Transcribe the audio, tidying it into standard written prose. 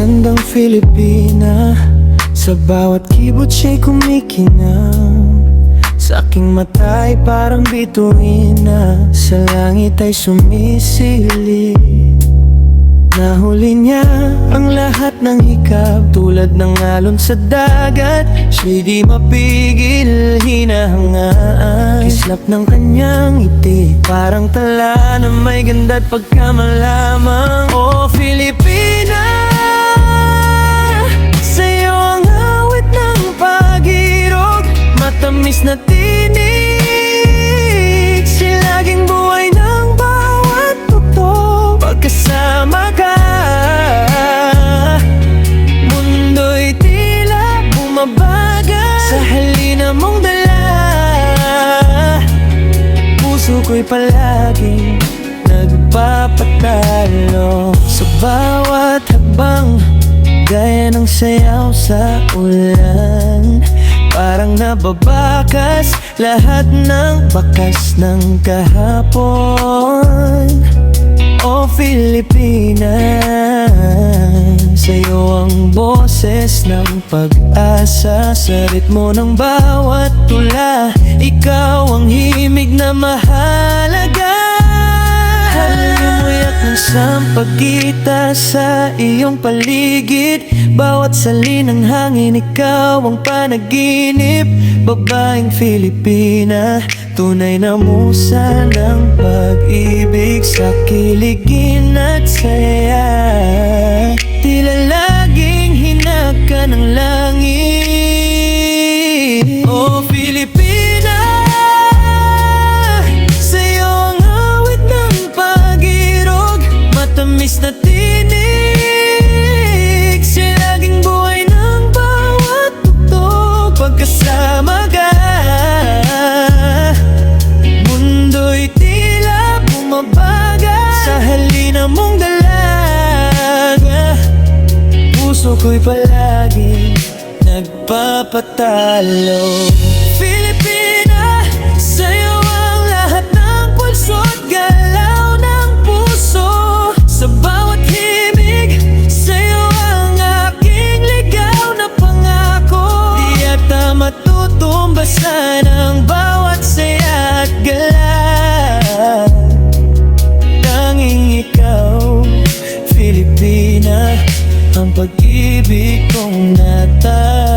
Magandang Filipina, sa bawat kibot siya'y kumikinang. Sa aking mata ay parang bituin na sa langit ay sumisilip. Nahuli niya ang lahat ng hikab, tulad ng alon sa dagat. Siya'y di mapigil, hinahangaan. Kislap ng kanyang ngiti, parang tala na may ganda't pagkamalamang. Oh Filipina, sa'yo ang awit ng pag-irog, matamis na tinig, silaging buhay ng bawat tugtog. Pagkasama ka, mundo'y tila bumabagal sa halina mong dala. Puso ko'y palaging nagpapatalo sa bawat habang, gaya ng sayaw sa ulan. Parang nababakas lahat ng bakas ng kahapon. Oh Filipina, sa'yo ang boses ng pag-asa, sa ritmo ng bawat tula. Ikaw ang himig na mahalaga. Halumuyak ng sampagita sa iyong paligid, bawat salin ng hangin, ikaw ang panaginip. Babaeng Filipina, tunay na musa ng pag-ibig, sa kiligin at saya. Tila laging hinag ka ng langit. Oh Filipina, sa'yo ang awit ng pag-irog, matamis na tinig, silaging buhay ng bawat tugtog. Pagkasama ka, mundo'y tila bumabagal sa halina mong dalaga. Puso ko'y palagi nagpapatalo. Filipina, sa'yo ang lahat ng pulso't galaw ng puso. Sa bawat himig, sa'yo ang aking ligaw na pangako. Di yata matutumbasan ang bawat saya at gala. Tanging ikaw, Filipina, ang pag-ibig kong natalo.